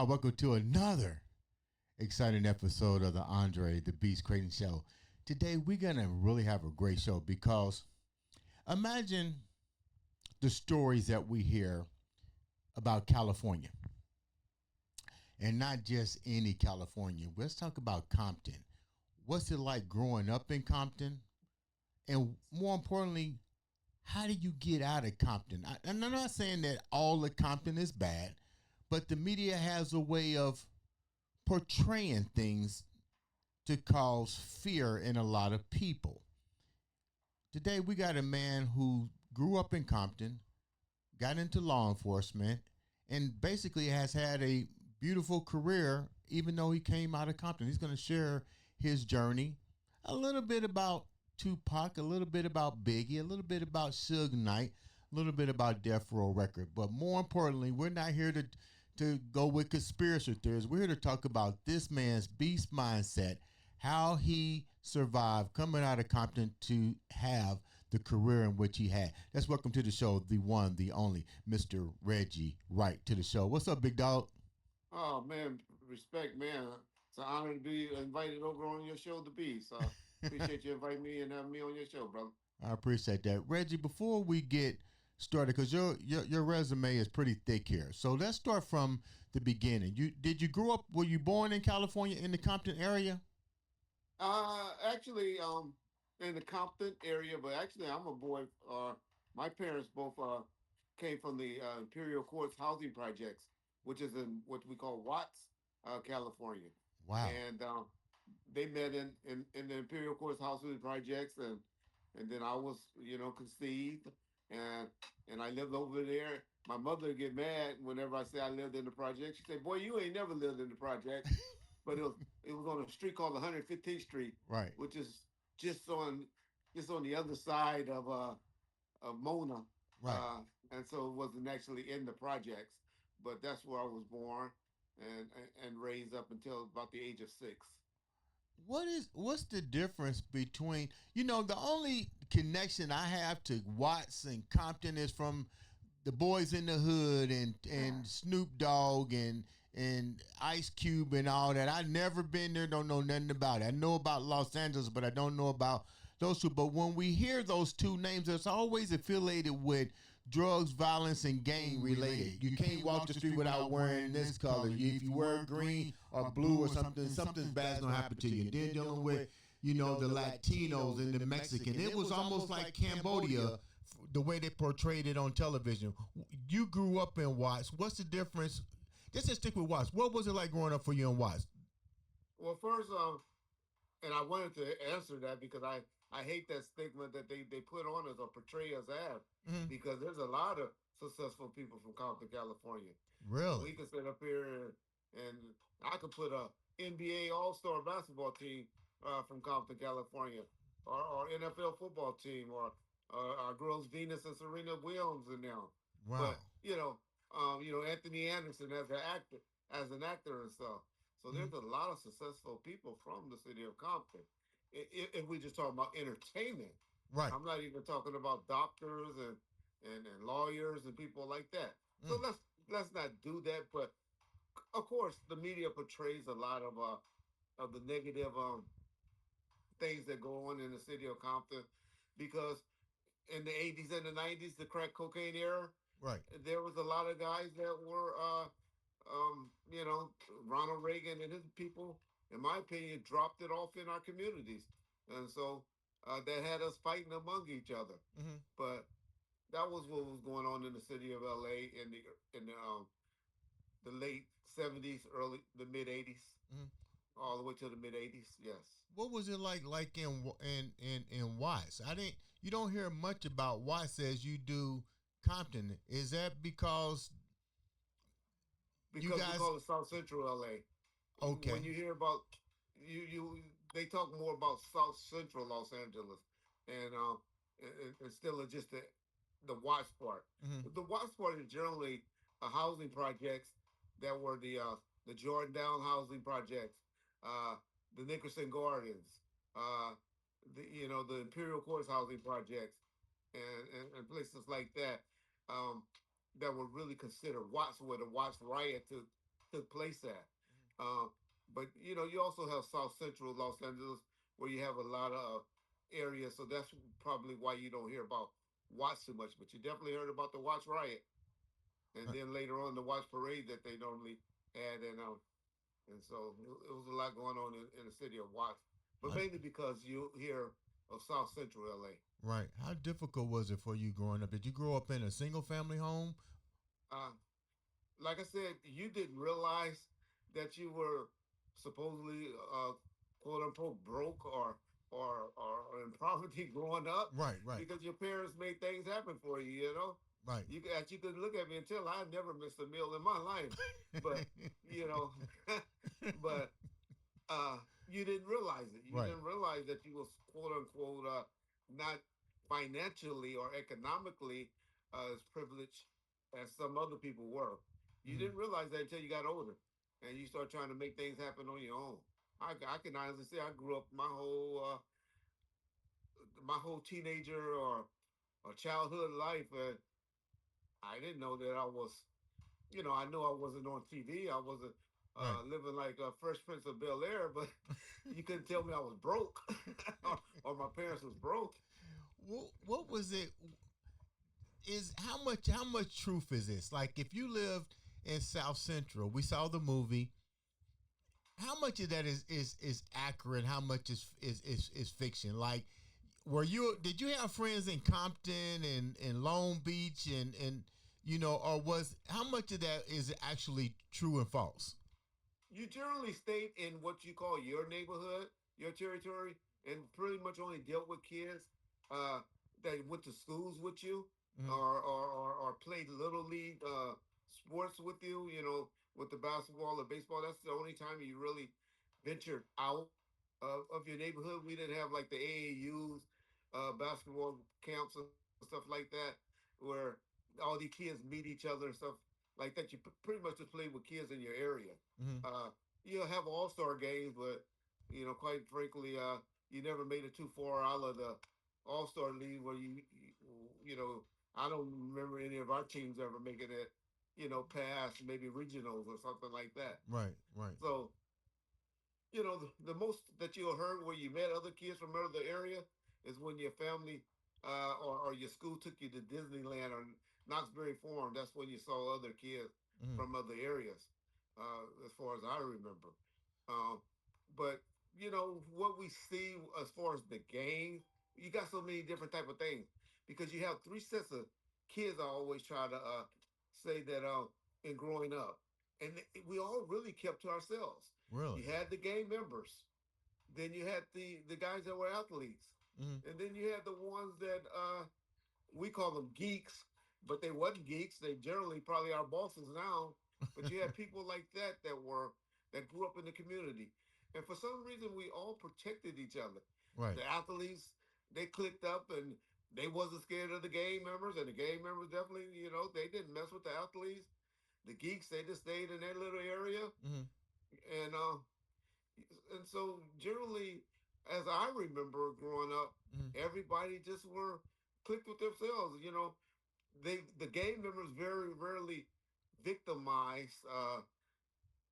Welcome to another exciting episode of the Andre The Beast Crayton Show. Today, we're going to really have a great show because imagine the stories that we hear about California. And not just any California. Let's talk about Compton. What's it like growing up in Compton? And more importantly, how do you get out of Compton? And I'm not saying that all of Compton is bad, but the media has a way of portraying things to cause fear in a lot of people. Today, we got a man who grew up in Compton, got into law enforcement, and basically has had a beautiful career, even though he came out of Compton. He's going to share his journey, a little bit about Tupac, a little bit about Biggie, a little bit about Suge Knight, a little bit about Death Row Record. But more importantly, we're not here to go with conspiracy theories. We're here to talk about this man's beast mindset, how he survived coming out of Compton to have the career in which he had. Let's welcome to the show the one, the only, Mr. Reggie Wright to the show. What's up, big dog? Oh, man, respect, man. It's an honor to be invited over on your show, The Beast. Appreciate you inviting me and having me on your show, brother. I appreciate that. Reggie, before we get started, because your resume is pretty thick here. So let's start from the beginning. Did you grow up, were you born in California in the Compton area? Actually, in the Compton area, but actually I'm a boy. My parents both came from the Imperial Courts housing projects, which is in what we call Watts, California. Wow. And they met in the Imperial Courts housing projects, and then I was, conceived, and I lived over there. My mother would get mad whenever I say I lived in the project. She said, "Boy, you ain't never lived in the project." But it was on a street called 115th Street, Right. which is just on the other side of Mona, Right. and so it wasn't actually in the projects. But that's where I was born and raised up until about the age of 6. What's the difference between, the only connection I have to Watts and Compton is from the Boys in the Hood and Snoop Dogg and Ice Cube and all that. I've never been there, don't know nothing about it. I know about Los Angeles, but I don't know about those two. But when we hear those two names, it's always affiliated with drugs, violence, and gang related. You can't walk the street without wearing this color. If you wear green or blue or something bad's gonna happen to you. And then dealing with, the Latinos and the Mexican. It was almost like Cambodia, the way they portrayed it on television. You grew up in Watts. What's the difference? Let's just stick with Watts. What was it like growing up for you in Watts? Well, first, and I wanted to answer that because I hate that stigma that they put on us or portray us as, because there's a lot of successful people from Compton, California. Really? We can sit up here and I could put a NBA All-Star basketball team from Compton, California, or NFL football team, or our girls Venus and Serena Williams in there. Wow. But Anthony Anderson as an actor and stuff. So there's a lot of successful people from the city of Compton. If we just talk about entertainment, right? I'm not even talking about doctors and lawyers and people like that. So let's not do that. But of course, the media portrays a lot of the negative things that go on in the city of Compton, because in the 80s and the 90s, the crack cocaine era, right, there was a lot of guys that were, Ronald Reagan and his people, in my opinion, dropped it off in our communities, and so that had us fighting among each other. But that was what was going on in the city of LA in the late 70s, the mid 80s, all the way to the mid 80s. Yes. What was it like in Watts? You don't hear much about Watts as you do Compton. Is that because you guys we call it South Central LA? Okay. When you hear about they talk more about South Central Los Angeles, and still just the watch part. Mm-hmm. The watch part is generally housing projects that were the Jordan Down housing projects, uh, the Nickerson Gardens, uh, the Imperial Courts housing projects, and places like that, um, that were really considered Watts, where the Watts riot took place at. Um, but you also have South Central Los Angeles, where you have a lot of areas. So that's probably why you don't hear about Watts too much. But you definitely heard about the Watts riot, and Right. then later on the Watts parade that they normally had, and so it was a lot going on in the city of Watts, but Right. mainly because you hear of South Central LA. Right. How difficult was it for you growing up? Did you grow up in a single family home? Uh, like I said, you didn't realize that you were supposedly quote unquote broke or in poverty growing up Right. Right. because your parents made things happen for you. Right. You could look at me and tell I never missed a meal in my life, but you know, but uh, you didn't realize it. You Right. didn't realize that you was quote unquote not financially or economically as privileged as some other people were. You Mm-hmm. didn't realize that until you got older and you start trying to make things happen on your own. I can honestly say I grew up my whole teenager or childhood life. I didn't know that I was, I knew I wasn't on TV. I wasn't Right. living like a Fresh Prince of Bel Air, but you couldn't tell me I was broke or my parents was broke. What was it? Is how much truth is this? Like, if you lived in South Central, we saw the movie. How much of that is accurate? How much is fiction? Like, did you have friends in Compton and Long Beach or was how much of that is actually true and false? You generally stayed in what you call your neighborhood, your territory, and pretty much only dealt with kids uh, that went to schools with you Mm-hmm. or played little league sports with you. With the basketball or baseball. That's the only time you really ventured out of your neighborhood. We didn't have like the AAUs, basketball camps and stuff like that, where all these kids meet each other and stuff like that. You pretty much just play with kids in your area. Mm-hmm. Uh, you'll have all-star games, but quite frankly, you never made it too far out of the all-star league where you know, I don't remember any of our teams ever making it, past maybe regionals or something like that. Right. Right. So, the most that you'll heard where you met other kids from other area is when your family or your school took you to Disneyland or Knoxbury Farm. That's when you saw other kids Mm-hmm. from other areas, as far as I remember. Um, but what we see as far as the game, you got so many different type of things because you have three sets of kids. I always try to say that in growing up, and we all really kept to ourselves. Really. You had the game members, then you had the guys that were athletes, Mm-hmm. and then you had the ones that we call them geeks, but they wasn't geeks. They generally probably our bosses now. But you had people like that grew up in the community, and for some reason we all protected each other. Right. The athletes they clicked up and they wasn't scared of the game members, and the game members definitely they didn't mess with the athletes. The geeks they just stayed in their little area, Mm-hmm. and so generally, as I remember growing up, Mm-hmm. everybody just were clicked with themselves. The game members very rarely victimize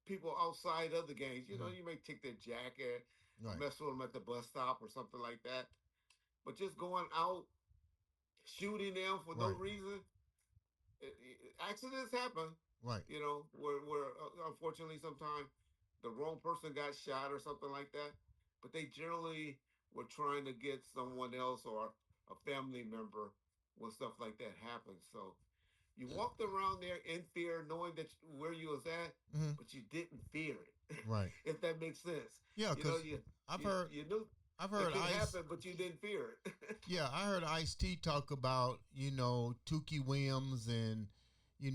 people outside of the games. Mm-hmm. You may take their jacket or Right. mess with them at the bus stop or something like that. But just going out shooting them for no Right. reason, accidents happen. Right. Where unfortunately sometimes the wrong person got shot or something like that. But they generally were trying to get someone else or a family member when stuff like that happens. So you walked around there in fear, knowing that where you was at, Mm-hmm. but you didn't fear it. Right. If that makes sense. Yeah, You know, because you I've you, heard you knew I've it heard could Ice. happen, but you didn't fear it. Yeah, I heard Ice T talk about Tukey Williams and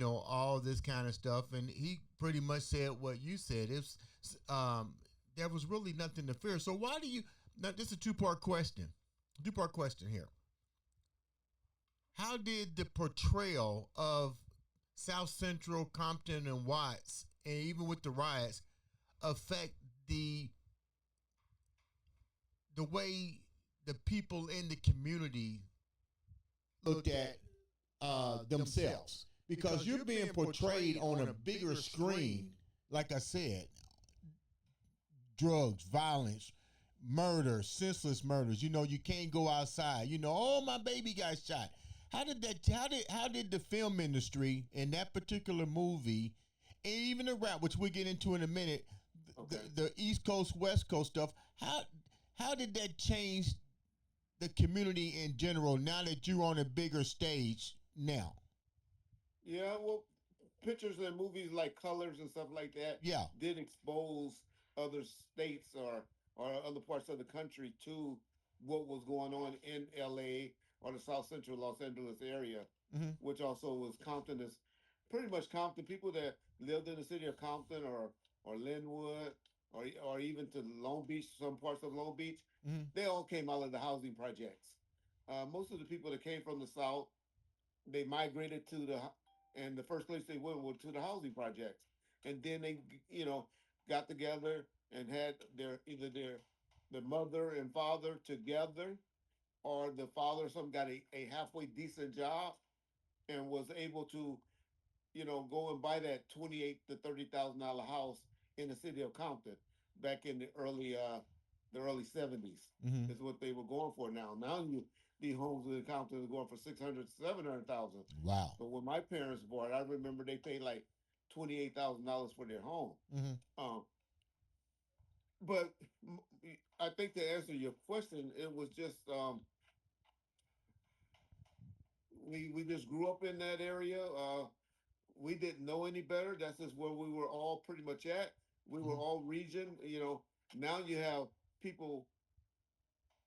all this kind of stuff, and he pretty much said what you said. It's um, there was really nothing to fear. So why do you? Now, this is a two-part question. Two-part question here. how did the portrayal of South Central, Compton, and Watts, and even with the riots, affect the the way the people in the community looked at themselves? Because you're being portrayed on a bigger screen, like I said, drugs, violence, murder, senseless murders. You know, you can't go outside. You know, oh, my baby got shot. How did the film industry in that particular movie, and even the rap, which we'll get into in a minute, Okay. the East Coast, West Coast stuff, how did that change the community in general now that you're on a bigger stage now? Yeah, well, pictures and movies like Colors and stuff like that Yeah. did expose other states or other parts of the country to what was going on in LA or the South Central Los Angeles area, Mm-hmm. which also was Compton is pretty much Compton. People that lived in the city of Compton or Linwood or even to Long Beach, some parts of Long Beach, Mm-hmm. they all came out of the housing projects. Most of the people that came from the South, they migrated to and the first place they went was to the housing projects, and then they got together and had their mother and father together, or the father or something got a halfway decent job and was able to go and buy that $28,000 to $30,000 house in the city of Compton back in the early 70s Mm-hmm. is what they were going for. Now the homes in Compton are going for 600, 700,000. Wow. But when my parents bought, I remember they paid like $28,000 for their home. Mm-hmm. Um, but I think to answer your question, it was just we just grew up in that area. We didn't know any better. That's just where we were all pretty much at. We were Mm-hmm. all region. Now you have people.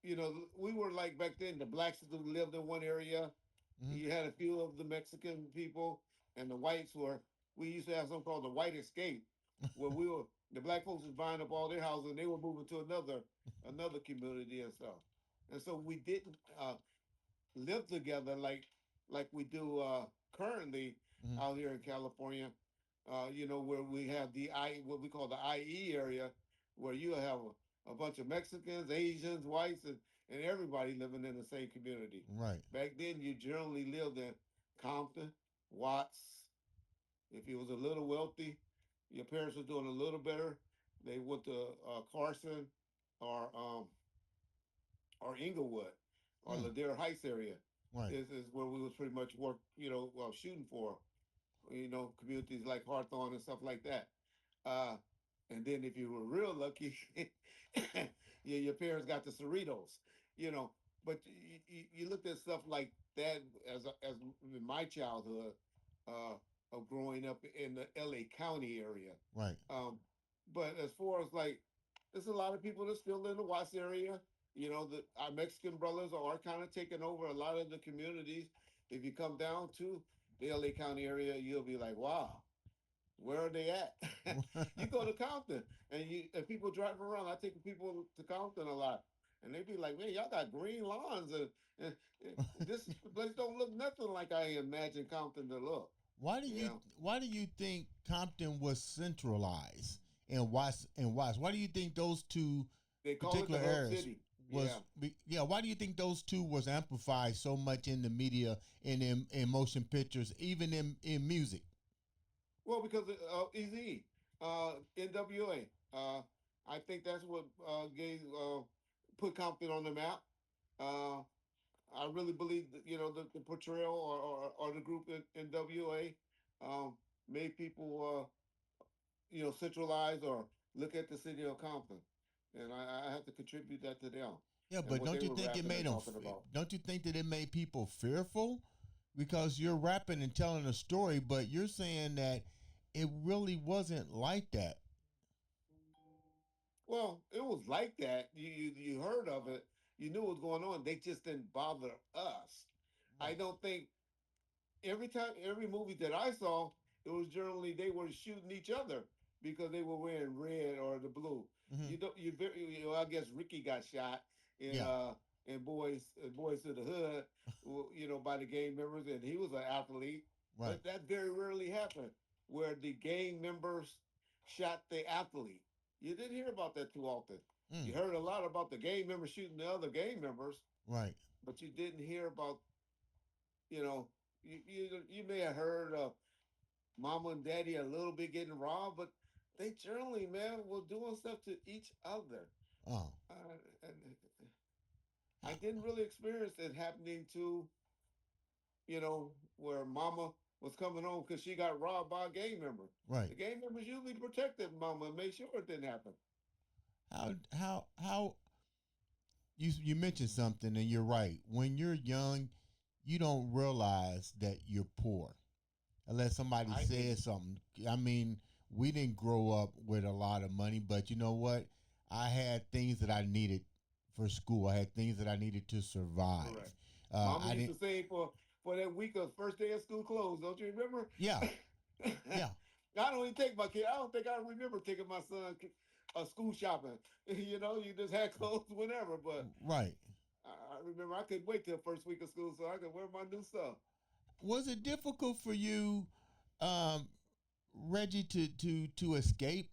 We were like back then. The blacks who lived in one area. Mm-hmm. You had a few of the Mexican people, and the whites were. We used to have something called the white escape, where the black folks was buying up all their houses, and they were moving to another community and stuff. And so we didn't live together like we do currently Mm-hmm. out here in California. Where we have what we call the IE area, where you have a bunch of Mexicans, Asians, whites, and everybody living in the same community. Right. Back then, you generally lived in Compton, Watts. If you was a little wealthy, your parents were doing a little better. They went to Carson or Inglewood or Mm. Ladera Heights area. Right. Is where we was pretty much shooting for, communities like Hawthorne and stuff like that. Uh, and then if you were real lucky, your parents got the Cerritos, you know. But you looked at stuff like that as in my childhood uh, of growing up in the LA County area. Right. Um, but as far as like, there's a lot of people that still in the Watts area. Our Mexican brothers are kind of taking over a lot of the communities. If you come down to the LA County area, you'll be like, wow, where are they at? You go to Compton and people driving around. I take people to Compton a lot, and they be like, "Man, y'all got green lawns, and this place don't look nothing like I imagine Compton to look." why do you Yeah, Why do you think Compton was centralized and Watts? Why do you think those two they call it the particular hub areas city. Yeah, was yeah? Why do you think those two was amplified so much in the media and in motion pictures, even in music? well, because Easy, NWA. I think that's what gave put Compton on the map. Uh, I really believe that, the portrayal or the group in NWA made people centralize or look at the city of Compton, and I have to contribute that to them Yeah, and but what they don't you were think it rapping made and them? talking about. Don't you think that it made people fearful? Because you're rapping and telling a story, but you're saying that it really wasn't like that. Well, it was like that. You heard of it. You knew what was going on. They just didn't bother us. I Right. don't think every movie that I saw, it was generally they were shooting each other because they were wearing red or the blue. Mm-hmm. I guess Ricky got shot in Yeah. and boys to the hood, by the gang members, and he was an athlete. Right. But that very rarely happened, where the gang members shot the athlete. You didn't hear about that too often. You Mm. heard a lot about the gang members shooting the other gang members, Right. but you didn't hear about, you know, you may have heard mama and daddy a little bit getting robbed, but they generally, man, were doing stuff to each other. Oh. And I didn't really experience it happening to, where mama was coming home because she got robbed by a gang member. Right. The gang members usually protected mama and made sure it didn't happen. How you mentioned something and you're right. When you're young, you don't realize that you're poor unless somebody I did. says something. I mean, we didn't grow up with a lot of money, but you know what? I had things that I needed for school. I had things that I needed to survive. Correct. Mama I used didn't. to say for that week of first day of school clothes. Don't you remember? Yeah, yeah, I don't even take my kid. I don't think I remember taking my son school shopping. You just had clothes whenever. But right. I remember I couldn't wait till first week of school so I could wear my new stuff. Was it difficult for you, um, Reggie, to escape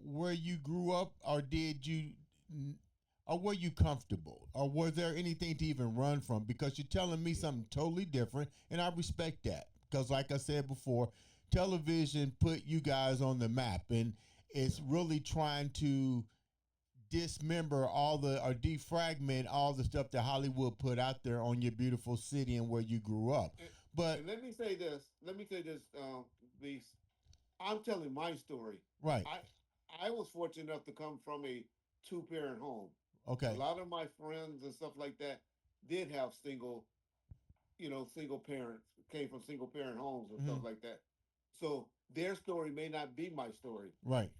where you grew up, or did you, or were you comfortable, or was there anything to even run from? Because you're telling me Yeah. something totally different, and I respect that. Because, like I said before, television put you guys on the map, and it's Yeah. really trying to dismember all the or defragment all the stuff that Hollywood put out there on your beautiful city and where you grew up. And, But and let me say this. Beast. I'm telling my story. right, I I was fortunate enough to come from a two-parent home. A okay, lot of my friends and stuff like that did have single parents, came from single parent homes and hmm stuff like that. So their story may not be my story. right,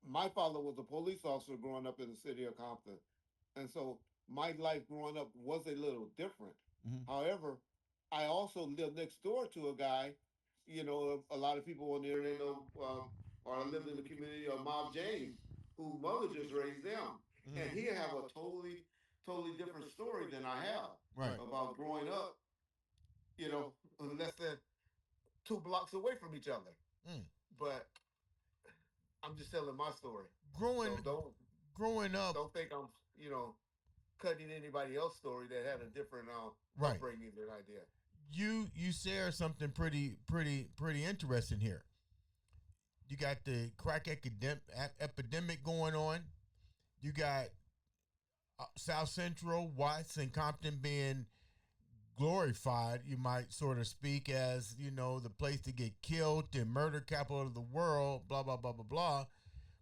My father was a police officer growing up in the city of Compton. And so my life growing up was a little different. hmm However, I also lived next door to a guy, a lot of people on the internet know, or lived in the community of Mob James, whose mother just raised them. And he have a totally different story than I have right. about growing up, less than 2 blocks away from each other. Mm. But I'm just telling my story. Growing So growing up, don't think I'm, cutting anybody else's story that had a different right. upbringing than I did. You share something pretty interesting here. You got the crack epidemic going on. You got South Central, Watts, and Compton being glorified, you might sort of speak, as the place to get killed and murder capital of the world, blah blah blah blah blah.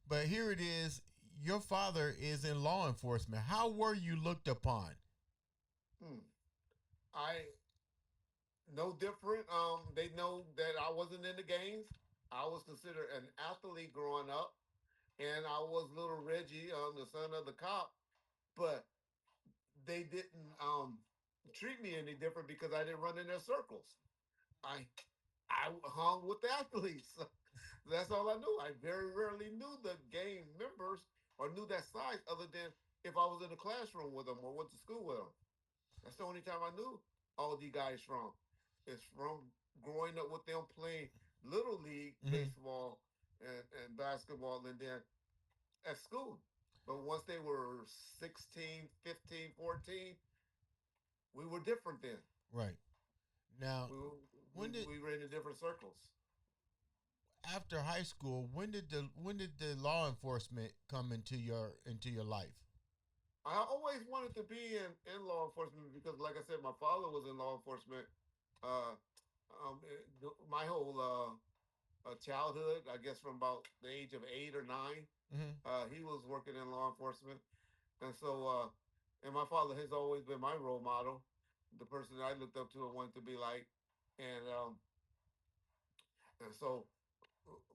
But here it is. Your father is in law enforcement. How were you looked upon? Hmm. I no different. They know that I wasn't in the games. I was considered an athlete growing up, and I was little Reggie, the son of the cop. But they didn't treat me any different because I didn't run in their circles. I I hung with the athletes. That's all I knew. I very rarely knew the gang members or knew that size, other than if I was in the classroom with them or went to school with them. That's the only time I knew all these guys from. It's from growing up with them playing little league Mm-hmm. baseball and basketball, and then at school. But once they were 16, 15, 14, we were different then. Right. Now, We were, when did we ran in different circles. after high school, when did the law enforcement come into your life? I always wanted to be in law enforcement because, like I said, my father was in law enforcement. Uh, my whole childhood, I guess from about the age of 8 or 9, Mm-hmm. he was working in law enforcement. And so, and my father has always been my role model, the person that I looked up to and wanted to be like. And so,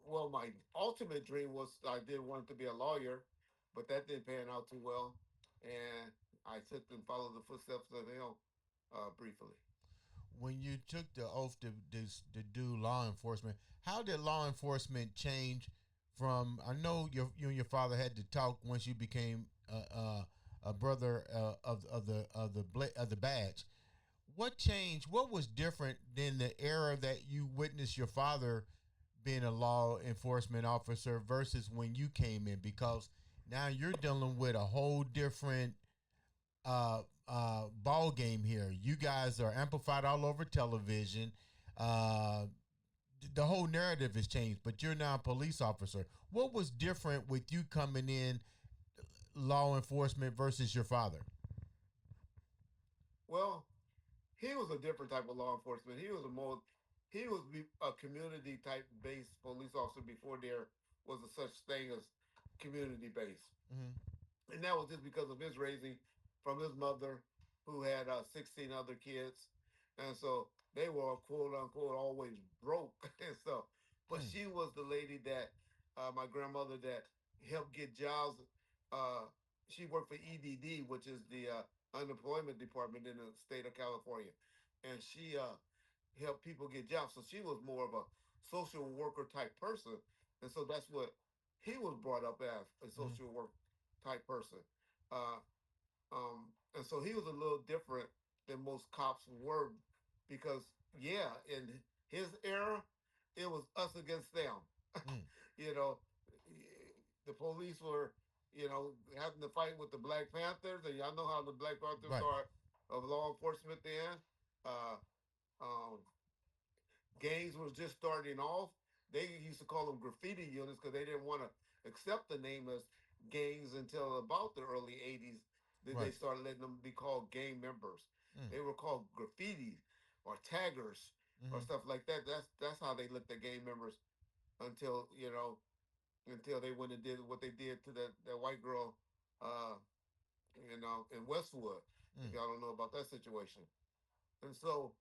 well, my ultimate dream was I did want to be a lawyer, but that didn't pan out too well. And I took and followed the footsteps of him briefly. When you took the oath to do law enforcement, how did law enforcement change from? I know you and your father had to talk once you became a brother of the badge. What changed? What was different than the era that you witnessed your father being a law enforcement officer versus when you came in? Because now you're dealing with a whole different ball game here. You guys are amplified all over television. Uh, the whole narrative has changed, but you're now a police officer. What was different with you coming in law enforcement versus your father? Well, he was a different type of law enforcement. He was a community type based police officer before there was a such thing as community based. Mm-hmm. And that was just because of his raising from his mother, who had 16 other kids, and so they were quote unquote always broke and stuff. But Mm. she was the lady that my grandmother that helped get jobs. Uh, she worked for EDD, which is the unemployment department in the state of California, and she helped people get jobs. So she was more of a social worker type person, and so that's what he was brought up as, a Mm-hmm. social work type person. Uh, and so he was a little different than most cops were, because yeah, in his era, it was us against them. Mm. you know, the police were, having to fight with the Black Panthers, and y'all know how the Black Panthers Right. are of law enforcement then. Uh, um, gangs was just starting off. They used to call them graffiti units because they didn't want to accept the name as gangs until about the early 80s. Then they Right. started letting them be called gang members. Mm. They were called graffiti or taggers or Mm-hmm. stuff like that. That's how they looked at gang members until until they went and did what they did to that white girl, uh, in Westwood. If Mm. y'all don't know about that situation, and so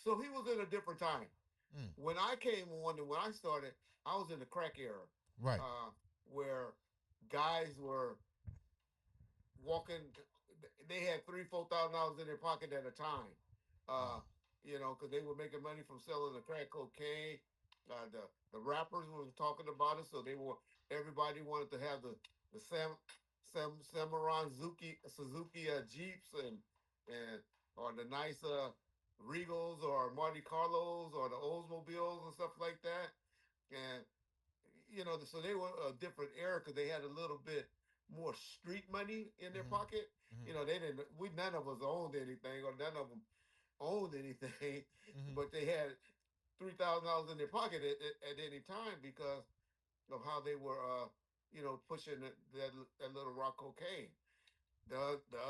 he was in a different time. Mm. When I came on and when I started, I was in the crack era, Right. uh, where guys were walking. They had $3,000, $4,000 in their pocket at a time. Uh, Wow. because they were making money from selling the crack cocaine. The rappers were talking about it, so everybody wanted to have the Samurai Suzuki Jeeps and or the nice Regals or Monte Carlos or the Oldsmobiles and stuff like that. And so they were a different era because they had a little bit more street money in their Mm-hmm. pocket. Mm-hmm. They didn't. We None of us owned anything, or none of them owned anything, Mm-hmm. but they had $3,000 in their pocket at any time because of how they were, pushing that little rock cocaine. The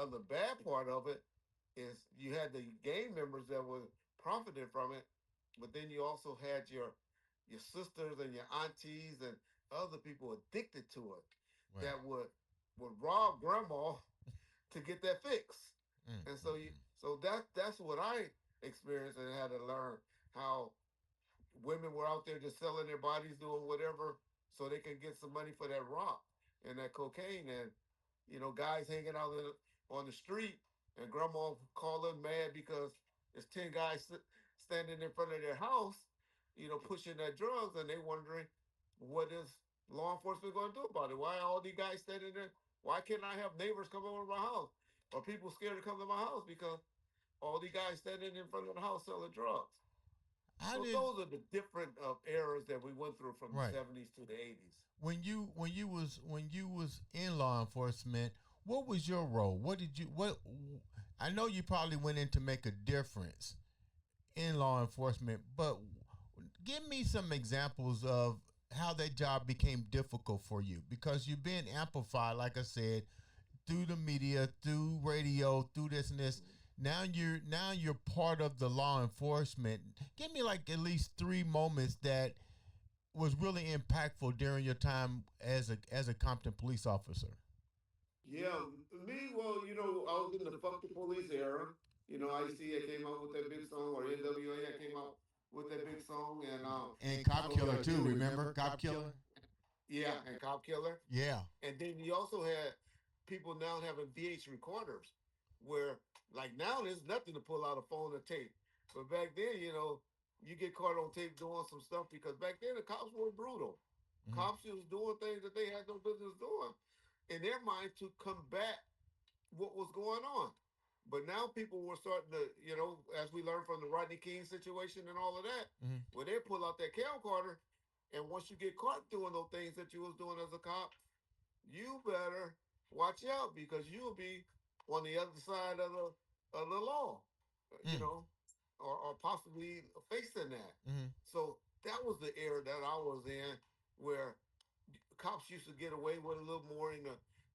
other bad part of it is you had the gang members that were profiting from it, but then you also had your sisters and your aunties and other people addicted to it Right. that would rob grandma to get that fix. Mm. And so Mm. that's what I experienced and had to learn how women were out there just selling their bodies, doing whatever, so they could get some money for that rock and that cocaine. And guys hanging out on the street, and grandma calling mad because there's 10 guys standing in front of their house, pushing that drugs, and they wondering what is law enforcement going to do about it? Why are all these guys standing there? Why can't I have neighbors come over to my house, or people scared to come to my house because all these guys standing in front of the house selling drugs? How So did those are the different eras that we went through from the right '70s to the '80s. when you was in law enforcement? What was your role? What did you what? I know you probably went in to make a difference in law enforcement, but give me some examples of how that job became difficult for you because you've been amplified, like I said, through the media, through radio, through this and this. Now you're part of the law enforcement. Give me like at least three moments that was really impactful during your time as a Compton police officer. Yeah, me, well, I was in the Fuck the Police era. IC, I came out with that big song, or NWA, I came out with that big song, and And Cop so Killer too. Remember Cop Killer? yeah, and Cop Killer. Yeah. And then you also had people now having VH recorders where, like, now there's nothing to pull out a phone or tape. But back then, you get caught on tape doing some stuff because back then the cops were brutal. Mm-hmm. Cops was doing things that they had no business doing in their mind to combat. what was going on. But now people were starting to, as we learned from the Rodney King situation and all of that, Mm-hmm. when they pull out that camcorder, and once you get caught doing those things that you was doing as a cop, you better watch out because you'll be on the other side of the law, you Mm. know, or possibly facing that. Mm-hmm. So that was the era that I was in, where cops used to get away with a little more in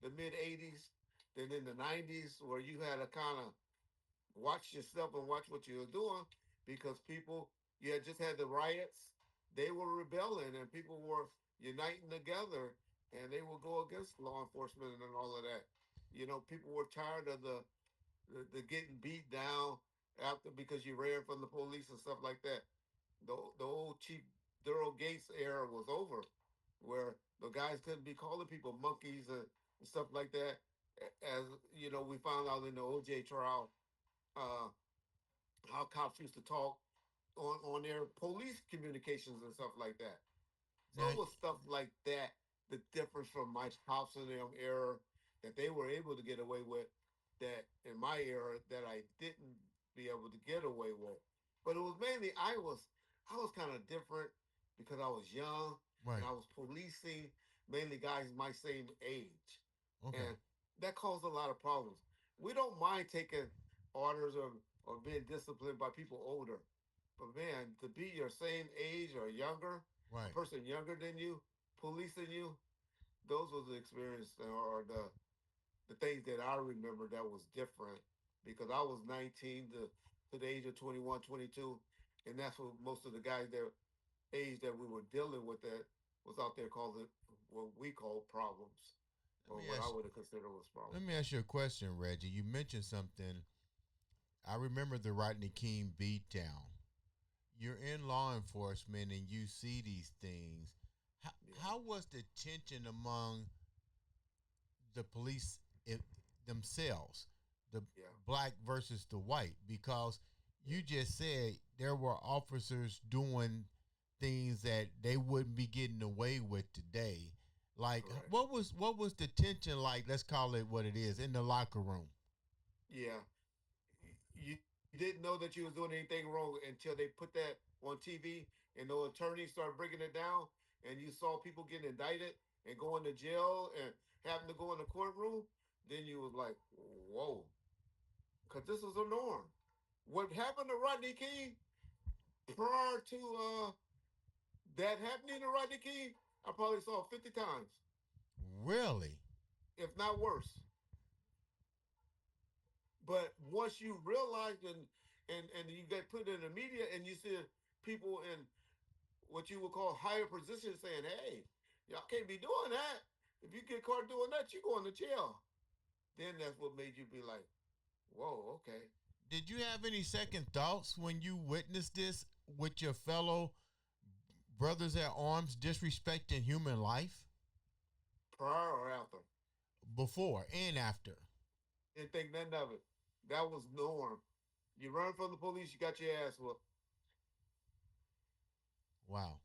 the mid '80s than in the '90s, where you had to kind of watch yourself and watch what you were doing because people, you had just had the riots, they were rebelling and people were uniting together and they would go against law enforcement and all of that. People were tired of the getting beat down after because you ran from the police and stuff like that. The old Chief Daryl Gates era was over, where the guys couldn't be calling people monkeys and stuff like that. As we found out in the OJ trial, uh, how cops used to talk on their police communications and stuff like that. So Now, it was stuff like that. The difference from my pops and them era that they were able to get away with, that in my era that I didn't be able to get away with. But it was mainly I was kind of different because I was young and right. I was policing mainly guys my same age, Okay. and that caused a lot of problems. We don't mind taking orders or being disciplined by people older, but man, to be your same age or younger, a Right. person younger than you, policing you, those was the experience or the things that I remember that was different because I was 19 to the age of 21, 22, and that's what most of the guys that age that we were dealing with that was out there calling what we call problems Let or me what I ask. would have considered was Let problems. me ask you a question, Reggie. You mentioned something. I remember the Rodney King beatdown. You're in law enforcement and you see these things. How, Yeah, how was the tension among the police themselves, the yeah, black versus the white? Because yeah, you just said there were officers doing things that they wouldn't be getting away with today. Like, correct. what was the tension like? Let's call it what it is in the locker room. Yeah, you didn't know that you was doing anything wrong until they put that on TV and the attorneys started breaking it down and you saw people getting indicted and going to jail and having to go in the courtroom. Then you was like, whoa, because this was a norm. What happened to Rodney King prior to that happening to Rodney King, I probably saw 50 times, Really? if not worse. But once you realize and you get put in the media and you see people in what you would call higher positions saying, "Hey, y'all can't be doing that. If you get caught doing that, you going to jail." Then that's what made you be like, "Whoa, okay." Did you have any second thoughts when you witnessed this with your fellow brothers at arms disrespecting human life Prior or after, before and after? didn't think nothing of it. That was norm. You run from the police, you got your ass whooped. Wow.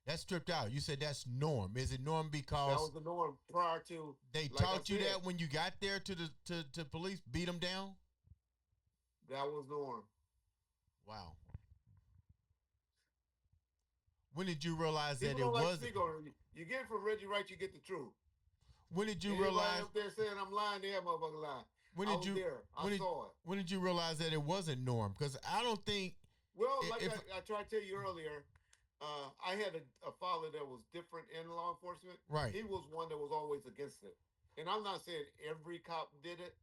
That's stripped out. You said that's norm. Is it norm That because was the norm prior to, they like I taught you said, that when you got there to the to police, beat them down? that was norm. Wow. When did you realize that People it don't like to wasn't? speak on it. You get it from Reggie Wright, you get the truth. When did you Anybody realize? up there saying I'm lying, they have motherfucking lie. When I did was you? there. I When did? saw it. When did you realize that it wasn't norm? Because I don't think Well, like if I tried to tell you earlier, I had a father that was different in law enforcement. right. He was one that was always against it. And I'm not saying every cop did it,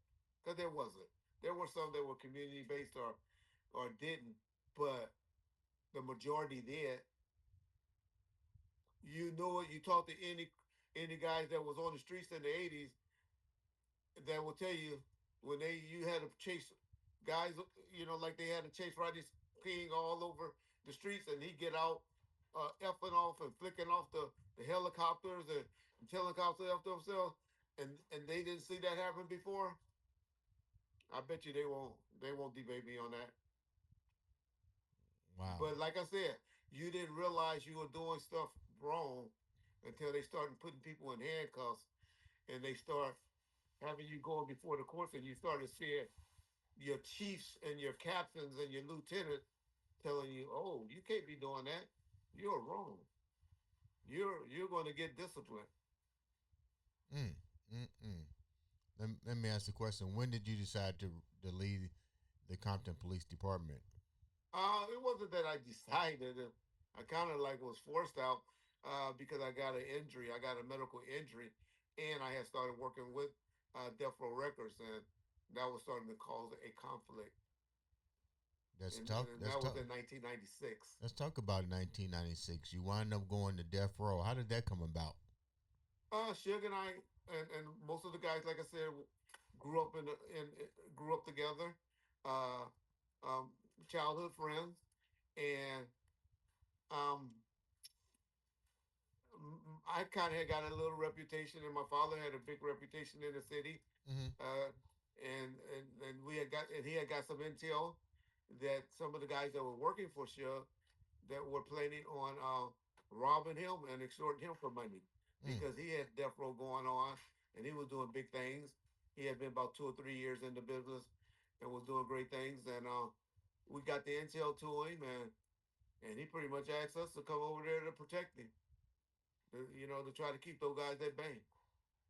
because there wasn't. There were some that were community based or didn't, but the majority did. You know it. You talk to any guys that was on the streets in the '80s that will tell you when you had to chase guys, like they had to chase Rodney King all over the streets, and he get out effing off and flicking off the helicopters and telling cops to F themselves, and they didn't see that happen before. I bet you they won't debate me on that. Wow. But like I said, you didn't realize you were doing stuff wrong until they started putting people in handcuffs and they start. having you going before the courts, and you started seeing your chiefs and your captains and your lieutenants telling you, "Oh, you can't be doing that. You're wrong. You're going to get disciplined." Mm, mm. Let me ask the question. When did you decide to leave the Compton Police Department? It wasn't that I decided. I kind of like was forced out because I got an injury. I got a medical injury, and I had started working with Death Row Records, and that was starting to cause a conflict. That's And, tough. and That's that was tough. in 1996. Let's talk about 1996. You wind up going to death row. How did that come about? Suge and I and most of the guys, like I said, grew up in grew up together, uh, um, childhood friends, and um, I kind of had got a little reputation, and my father had a big reputation in the city, Mm-hmm. uh, and we had got and he had got some intel that some of the guys that were working for Suge that were planning on robbing him and extorting him for money Mm. because he had death row going on and he was doing big things. He had been about 2 or 3 years in the business and was doing great things. And we got the intel to him, and he pretty much asked us to come over there to protect him, to try to keep those guys at bay.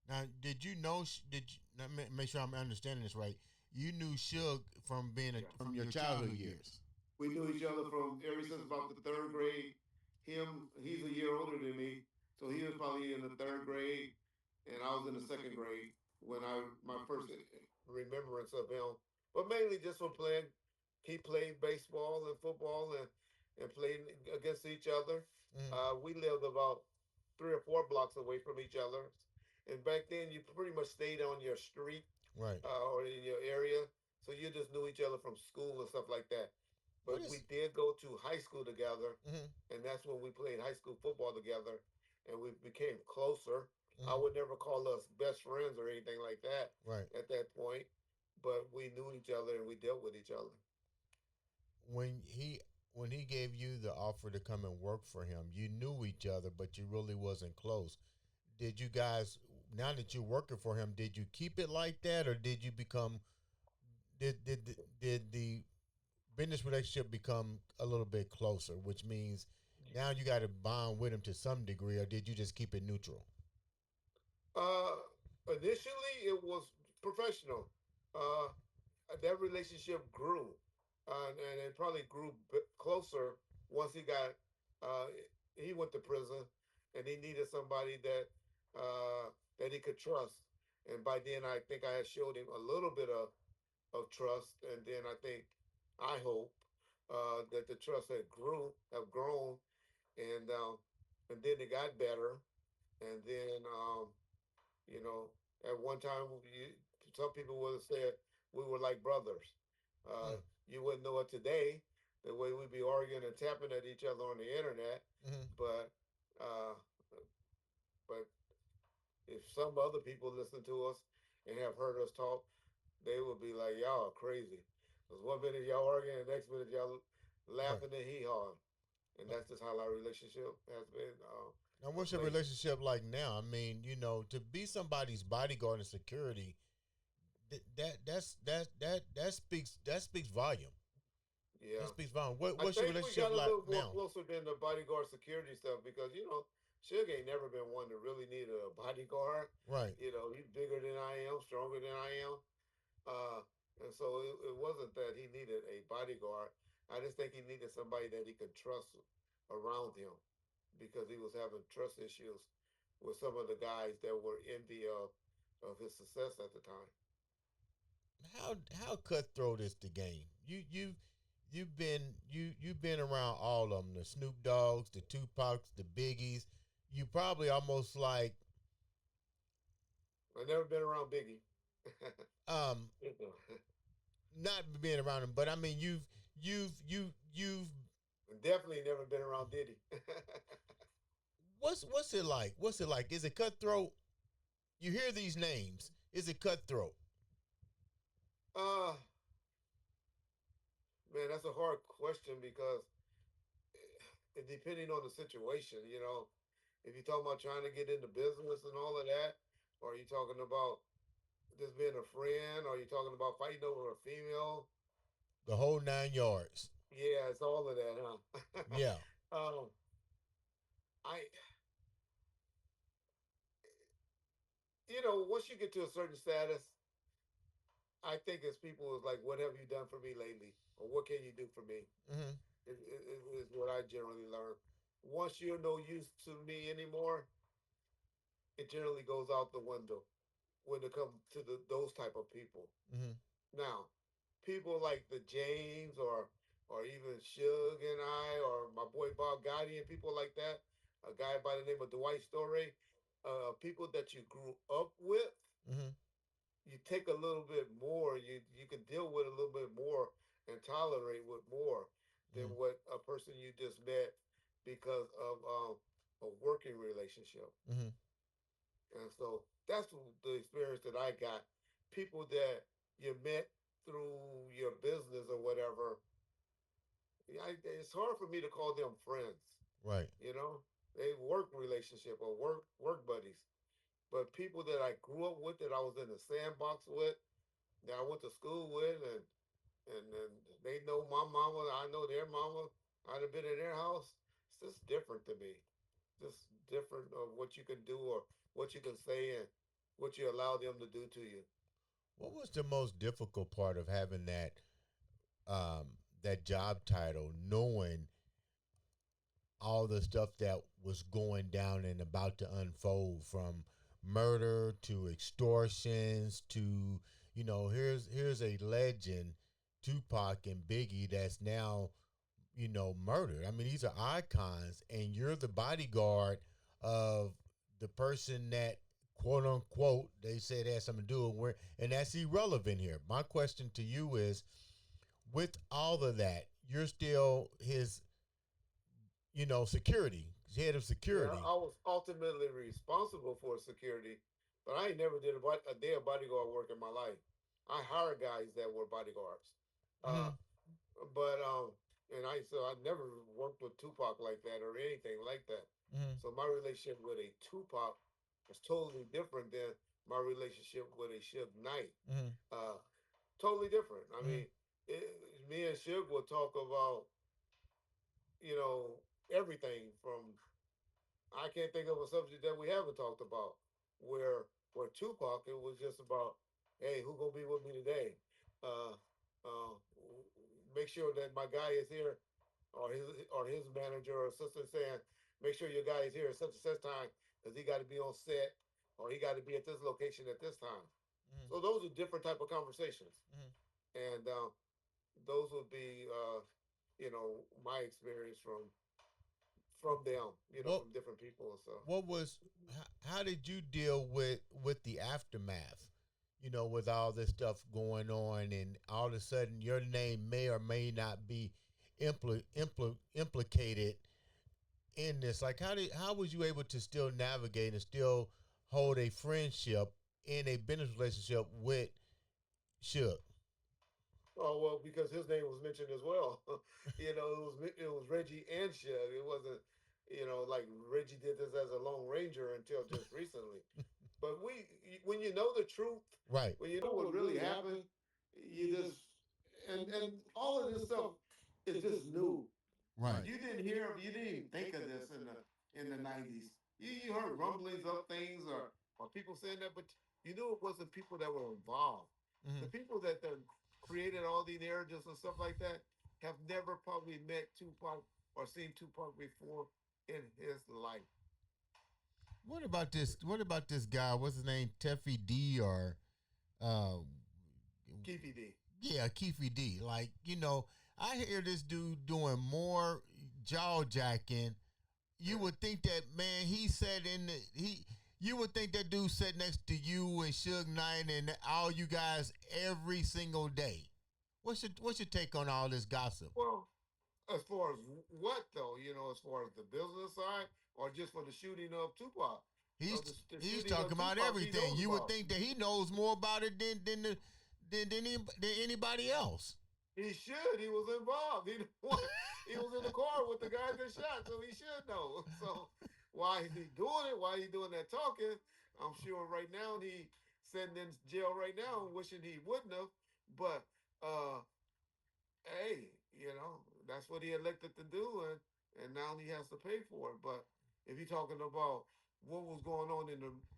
Now, did you know? Did you, let me make sure I'm understanding this right? You knew Suge from being Yeah. from your childhood years. We knew each other from ever since about the third grade. He's a year older than me, so he was probably in the third grade, and I was in the second grade when I my first remembrance of him. But mainly just from playing. He played baseball and football and played against each other. Mm. We lived about 3 or 4 blocks away from each other, and back then you pretty much stayed on your street Right. or in your area, so you just knew each other from school and stuff like that. What But is? we did go to high school together, Mm-hmm. and that's when we played high school football together, and we became closer. I Mm-hmm. would never call us best friends or anything like that Right. at that point, but we knew each other and we dealt with each other. When he gave you the offer to come and work for him, you knew each other, but you really wasn't close. Did you guys? Now that you're working for him, did you keep it like that, or did you become? Did the business relationship become a little bit closer, which means now you got to bond with him to some degree, or did you just keep it neutral? Uh, Initially, it was professional. Uh, that relationship grew, and it probably grew closer once uh, he went to prison, and he needed somebody that he could trust. And by then, I think I had showed him a little bit of trust, and then I hope that the trust have grown, and and then it got better, and then you know, at one time, some people would have said we were like brothers. Mm. You wouldn't know it today, the way we'd be arguing and tapping at each other on the internet. Mm-hmm. But uh, but if some other people listen to us and have heard us talk, they would be like, y'all are crazy. Because one minute y'all arguing, the next minute y'all Right. laughing and hee hawing. And that's just how our relationship has been Now, of what's your late. relationship like now? I mean, to be somebody's bodyguard and security, that speaks volume. That Yeah. speaks volume. I What's your think we relationship got a like little more now? closer than the bodyguard security stuff because Suge ain't never been one to really need a bodyguard. Right. He's bigger than I am, stronger than I am, uh, and so it wasn't that he needed a bodyguard. I just think he needed somebody that he could trust around him because he was having trust issues with some of the guys that were envy of his success at the time. How cutthroat is the game? You've been around all of them, the Snoop Dogs, the Tupacs, the Biggies. You probably almost like I never been around Biggie. um not being around them, but I mean you've Definitely never been around Diddy. what's it like? What's it like? Is it cutthroat? You hear these names. Is it cutthroat? uh Man, that's a hard question because depending on the situation, if you're talking about trying to get into business and all of that, or are you talking about just being a friend, or you talking about fighting over a female? The whole 9 yards. Yeah, it's all of that, huh? Yeah. um, I, once you get to a certain status, I think as people is like, what have you done for me lately, or what can you do for me? Hmm. Is what I generally learn. Once you're no use to me anymore, it generally goes out the window when it comes to those type of people. Hmm. Now, people like the James or even Suge and I or my boy Bob Gotti and people like that, a guy by the name of Dwight Story, people that you grew up with, Hmm. you take a little bit more, you can deal with a little bit more and tolerate with more than Hmm. what a person you just met because of a working relationship. Hmm. And so that's the experience that I got. People that you met through your business or whatever, it's hard for me to call them friends. Right. You know, they work relationship or work buddies. But people that I grew up with, that I was in the sandbox with, that I went to school with, and they know my mama, I know their mama. I'd have been in their house. It's just different to me. Just different of what you can do or what you can say and what you allow them to do to you. What was the most difficult part of having um, that job title, knowing all the stuff that was going down and about to unfold, from murder to extortions to, here's a legend, Tupac and Biggie, that's now, murdered. I mean, these are icons, and you're the bodyguard of the person that, quote unquote, they said has something to do with, and that's irrelevant here. My question to you is, with all of that, you're still his, security, head of Yeah, security. I was ultimately responsible for security, but I ain't never did a day of bodyguard work in my life. I hired guys that were bodyguards. Uh, Mm-hmm. but and I never worked with Tupac like that or anything like that. Mm-hmm. So my relationship with a Tupac was totally different than my relationship with a Suge Knight. Mm-hmm. Uh, Totally different. I Mm-hmm. mean, it, me and Suge will talk about you know everything from I can't think of a subject that we haven't talked about. Where Tupac, it was just about, hey, who gonna be with me today? Uh, uh, Make sure that my guy is here, or his manager or assistant saying, make sure your guy is here at such and such time because he got to be on set or he got to be at this location at this time. Mm-hmm. So those are different type of conversations, Mm-hmm. and those would be my experience from them, What from different people and stuff. what was how did you deal with the aftermath? With all this stuff going on, and all of a sudden your name may or may not be implicated in this. Like, how was you able to still navigate and still hold a friendship in a business relationship with Shook? Oh well, because his name was mentioned as well. It was Reggie and Shug. It wasn't, like Reggie did this as a Lone Ranger until just recently. But when you know the truth, Right. when you know what really happened, you just and all of this stuff is just new. Right. You didn't even think of this in the '90s. You heard rumblings of things or people saying that, but you knew it wasn't people that were involved. The Mm-hmm. people that created all these narratives and stuff like that have never probably met Tupac or seen Tupac before in his life. What about this? What about this guy? What's his name? Teffy D or uh, Keefy D. yeah, Keefy D. Like, I hear this dude doing more jaw jacking. You Yeah. would think that, man, he said in the he. You would think that dude sat next to you and Suge Knight and all you guys every single day. What's your take on all this gossip? Well, as far as what though, as far as the business side or just for the shooting of Tupac. So He's the he's shooting talking of about Tupac, he everything. knows You would about. think that he knows more about it than anybody else. He should. He was involved. He the one. He was in the car with the guys that shot, so he should know. So why is he doing it? Why he doing that talking? I'm sure right now he sitting in jail right now and wishing he wouldn't have. But uh, hey, that's what he elected to do, and now he has to pay for it. But if you're talking about what was going on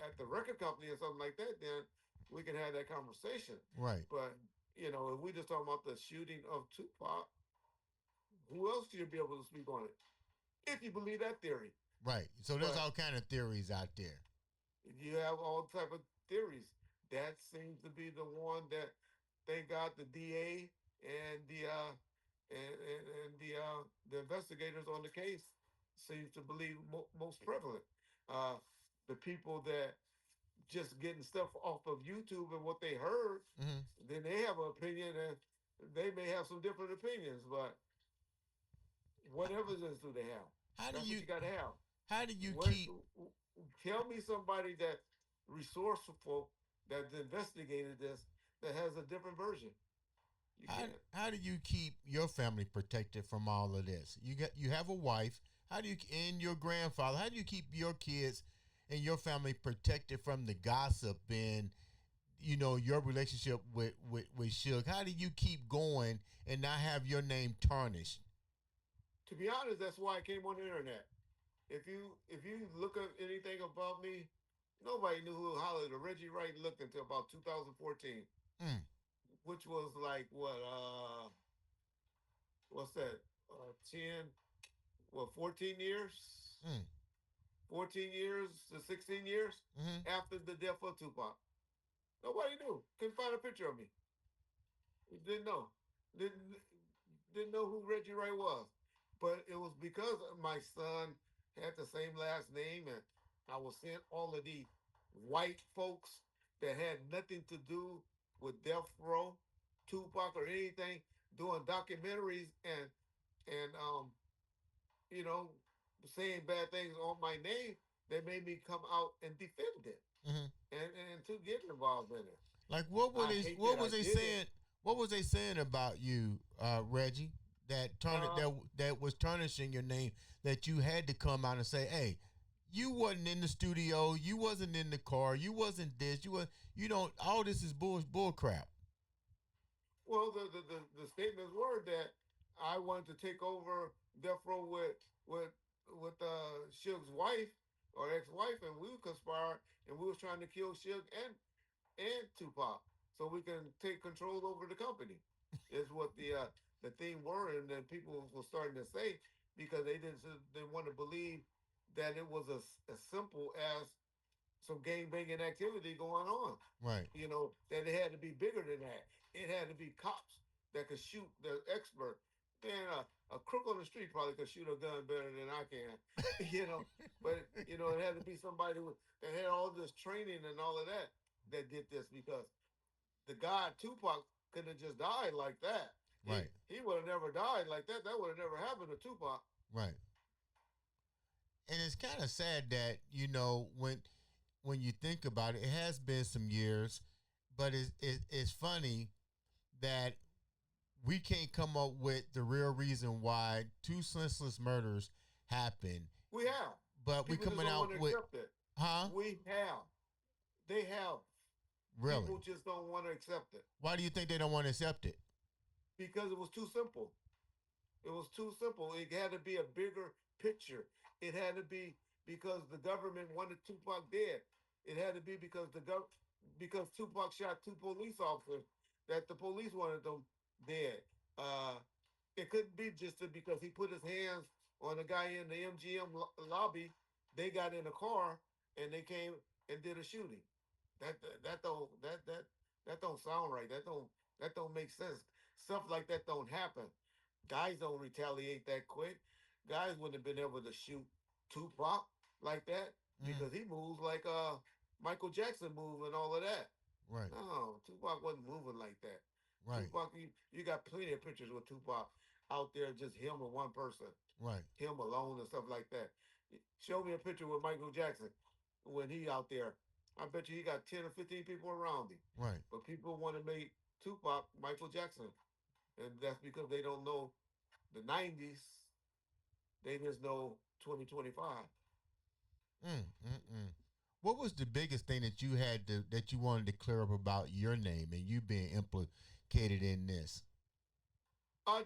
at the record company or something like that, then we can have that conversation. Right. But if we just talking about the shooting of Tupac, who else should be able to speak on it? If you believe that theory. Right. So there's But all kind of theories out there. you have all type of theories. That seems to be the one that, thank God, the DA and the investigators on the case seems to believe most prevalent. Uh, the people that just getting stuff off of YouTube and what they heard, Mm-hmm. then they have an opinion, and they may have some different opinions. But what evidence do they have? How do That's what you you got to have. how do you Where, keep tell me somebody that resourceful that investigated this that has a different version. You how can't. how do you keep your family protected from all of this? You have a wife. How do you and your grandfather? How do you keep your kids and your family protected from the gossip and your relationship with Suge? How do you keep going and not have your name tarnished? To be honest, that's why I came on the internet. If you look up anything about me, nobody knew who Holly the Reggie Wright looked until about 2014, Mm, which was like what's that? 10, 14 years? mm, 14 years to 16 years mm-hmm. after the death of Tupac. Nobody knew. Couldn't find a picture of me. Didn't know. Didn't didn't know who Reggie Wright was. But it was because my son had the same last name, and I was seeing all of the white folks that had nothing to do with Death Row, Tupac, or anything doing documentaries and you know saying bad things on my name. They made me come out and defend it Mm-hmm. and to get involved in it. Like what were I they? hate What that I was they did it. saying? What was they saying about you, Reggie? Uh, That was tarnishing your name. That you had to come out and say, "Hey, you wasn't in the studio. You wasn't in the car. You wasn't this. You was. You don't. All this is bull crap." Well, the statements were that I wanted to take over Death Row with Suge's wife or ex-wife, and we conspired, and we was trying to kill Suge and Tupac, so we can take control over the company. Is what the theme were, and then people were starting to say because they want to believe that it was as simple as some gang banging activity going on. Right. That it had to be bigger than that. It had to be cops that could shoot, the expert. Man, a crook on the street probably could shoot a gun better than I can. But it had to be somebody that had all this training and all of that did this because the guy Tupac couldn't have just died like that. He Right. he would have never died like that. That would have never happened to Tupac. Right. And it's kind of sad that when you think about it, it has been some years, but it's funny that we can't come up with the real reason why two senseless murders happened. We have. But we People just coming don't want to out with, accept it. huh? We have. They have. Really? People just don't want to accept it Why do you think they don't want to accept it? because it was too simple. It was too simple. It had to be a bigger picture. It had to be because the government wanted Tupac dead. It had to be because Tupac shot two police officers that the police wanted them dead. Uh, it couldn't be just because he put his hands on a guy in the MGM lobby. They got in a car and they came and did a shooting. That don't sound right. That don't make sense. Stuff like that don't happen. Guys don't retaliate that quick. Guys wouldn't have been able to shoot Tupac like that Mm, because he moves like Michael Jackson move and all of that. right, No, Tupac wasn't moving like that. right, Tupac, you got plenty of pictures with Tupac out there, just him and one person, right, him alone and stuff like that. Show me a picture with Michael Jackson when he out there. I bet you he got 10 or 15 people around him. right. But people want to make Tupac Michael Jackson. And that's because they don't know the 90s. They just know 2025. Mm, mm, mm. What was the biggest thing that you had to that you wanted to clear up about your name and you being implicated in this?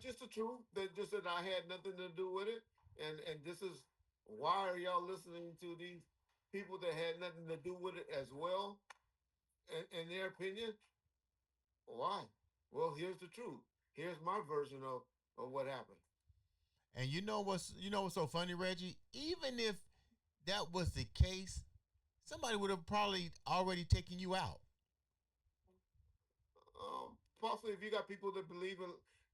Just the truth that just that I had nothing to do with it, and this is why are y'all listening to these people that had nothing to do with it as well? In their opinion, why? Well, here's the truth. Here's my version of what happened. And you know what's so funny, Reggie? Even if that was the case, somebody would have probably already taken you out. Possibly if you got people that believe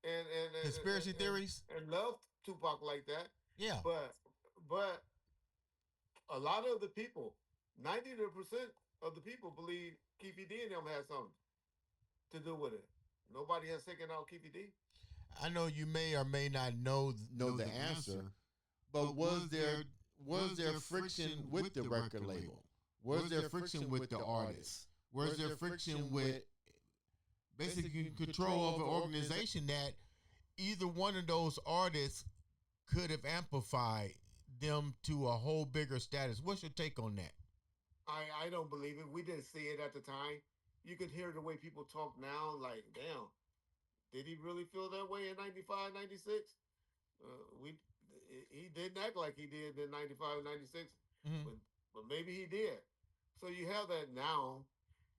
in Conspiracy theories? and love Tupac like that, Yeah. but a lot of the people, 90% of the people believe Keefy D and them had something to do with it. Nobody has taken out Keefy D. I know you may or may not know the answer, but was there friction with the record label? Was there friction with the artist? Was there friction with basically control of an organization that either one of those artists could have amplified them to a whole bigger status? What's your take on that? I don't believe it. We didn't see it at the time. You could hear the way people talk now, like, damn, did he really feel that way in 95, 96? We He didn't act like he did in 95, 96, Mm-hmm. but maybe he did. So you have that now,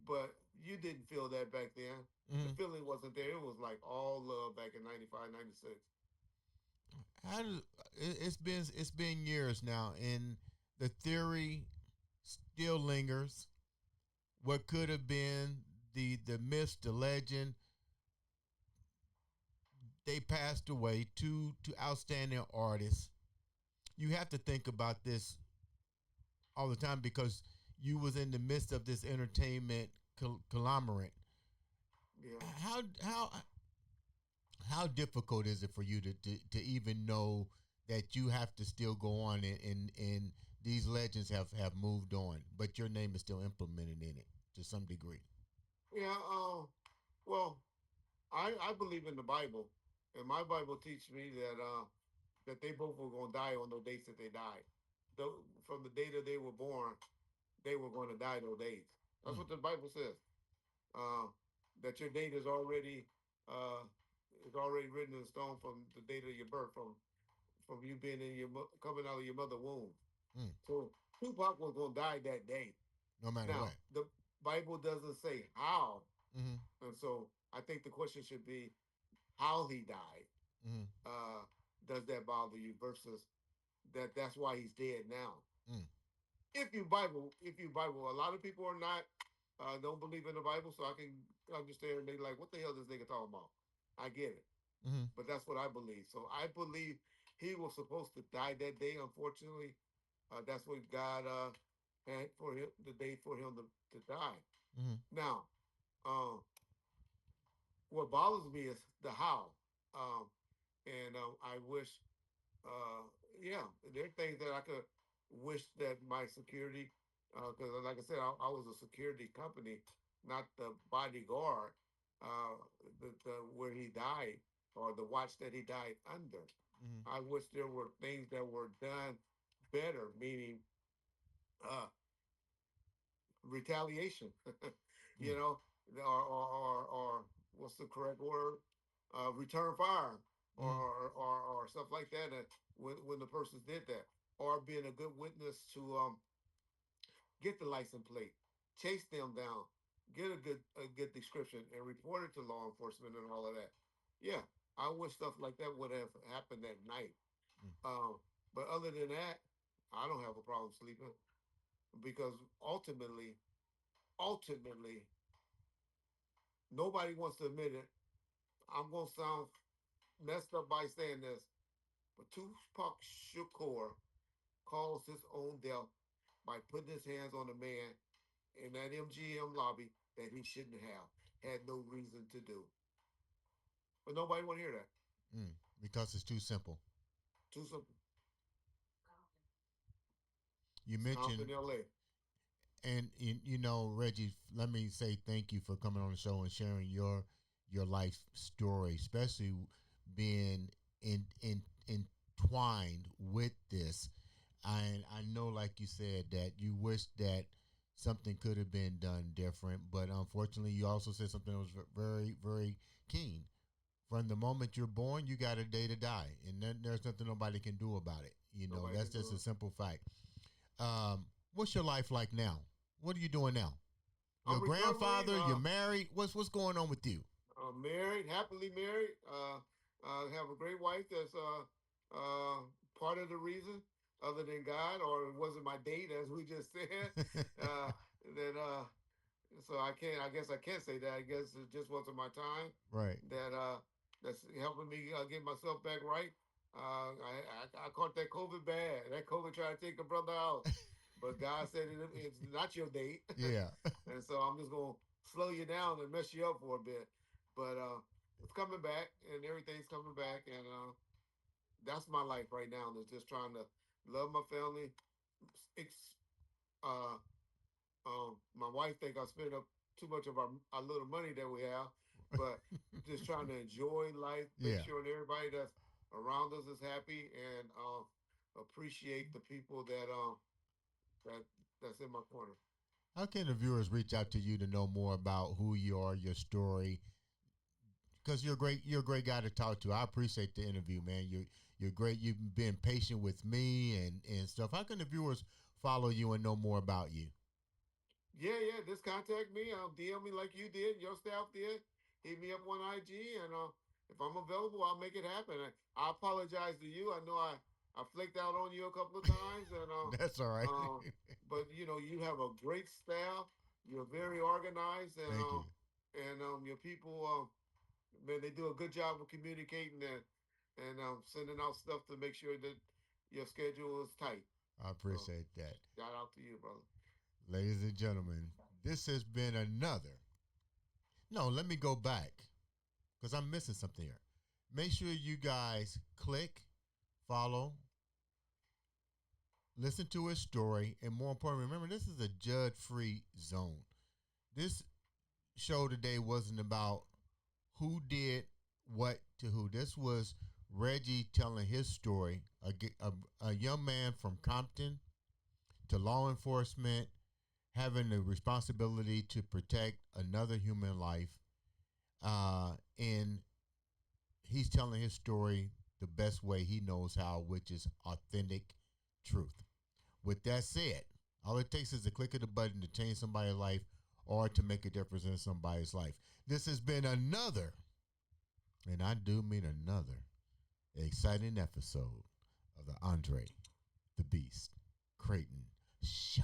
but you didn't feel that back then. The Mm-hmm. feeling wasn't there. It was like all love back in 95, 96. How does it's been years now, and the theory still lingers. What could have been the myth, the legend, they passed away. Two outstanding artists. You have to think about this all the time because you was in the midst of this entertainment conglomerate. Yeah. How difficult is it for you to even know that you have to still go on and these legends have moved on, but your name is still implemented in it to some degree? Yeah. Well, I believe in the Bible, and my Bible teaches me that they both were going to die on those dates that they died. From the day that they were born, they were going to die those days. That's Mm, what the Bible says. Uh, that your date uh, is already written in stone from the date of your birth, from you being in coming out of your mother womb. mm, So Tupac was going to die that day. no matter Now what. the Bible doesn't say how, Mm-hmm, and so I think the question should be how he died. mm-hmm, Does that bother you? Versus that's why he's dead now. mm, If you Bible, a lot of people are not don't believe in the Bible, so I can understand. They like, what the hell this nigga talking about? I get it, mm-hmm, but that's what I believe. So I believe he was supposed to die that day. Unfortunately, that's what God had for him, the day for him to die. mm-hmm, Now, um, what bothers me is the how. Um, and I wish, yeah, there are things that I could wish that my security, because like I said, I was a security company, not the bodyguard, where he died or the watch that he died under. mm-hmm, I wish there were things that were done better, meaning uh, retaliation, mm, you know, or what's the correct word? Return fire, mm-hmm, or stuff like that. When the person did that, or being a good witness to get the license plate, chase them down, get a good description, and report it to law enforcement and all of that. Yeah, I wish stuff like that would have happened that night. mm. Um, but other than that, I don't have a problem sleeping because ultimately, nobody wants to admit it. I'm gonna sound messed up by saying this, but Tupac Shakur caused his own death by putting his hands on a man in that MGM lobby that he shouldn't have had no reason to do. But nobody want to hear that. Mm. Because it's too simple. Too simple. You It's mentioned, Compton, LA. and Reggie, let me say thank you for coming on the show and sharing your life story, especially being entwined with this. And I know, like you said, that you wish that something could have been done different. But unfortunately, you also said something that was very, very keen. From the moment you're born, you got a day to die, and then there's nothing nobody can do about it. Nobody That's can just do a it. simple fact. What's your life like now? What are you doing now? You're I'm a recovering. grandfather. You're married. What's going on with you? Married, happily married. Have a great wife that's uh, part of the reason, other than God, or it wasn't my date, as we just said. uh, that so I can't. I guess I can't say that. I guess it just wasn't my time. Right. That that's helping me get myself back right. I caught that COVID bad. That COVID tried to take a brother out, but God said it's not your date, Yeah. and so I'm just gonna slow you down and mess you up for a bit. But it's coming back, and everything's coming back, and that's my life right now. Is just trying to love my family. Ex- uh, my wife think I spend up too much of our little money that we have, but just trying to enjoy life, make Yeah. sure that everybody that's around us is happy, and appreciate the people that that's in my corner. How can the viewers reach out to you to know more about who you are, your story? Because you're great. You're a great guy to talk to. I appreciate the interview, man. You're great. You've been patient with me and stuff. How can the viewers follow you and know more about you? Yeah. Just contact me. DM me like you did, your staff did. Hit me up on IG, and if I'm available, I'll make it happen. I apologize to you. I know I flaked out on you a couple of times, and That's all right. uh, but you have a great staff. You're very organized, Thank you. and your people, man, they do a good job of communicating and sending out stuff to make sure that your schedule is tight. I So appreciate that. shout out to you, brother. Ladies and gentlemen, this has been another. No, let me go back because I'm missing something here. Make sure you guys click, follow, listen to his story, and more importantly, remember this is a judge-free zone. This show today wasn't about who did what to who. This was Reggie telling his story. A young man from Compton to law enforcement, having the responsibility to protect another human life, and he's telling his story the best way he knows how, which is authentic truth. With that said, all it takes is a click of the button to change somebody's life or to make a difference in somebody's life. This has been another, and I do mean another, exciting episode of the Andre the Beast Crayton show.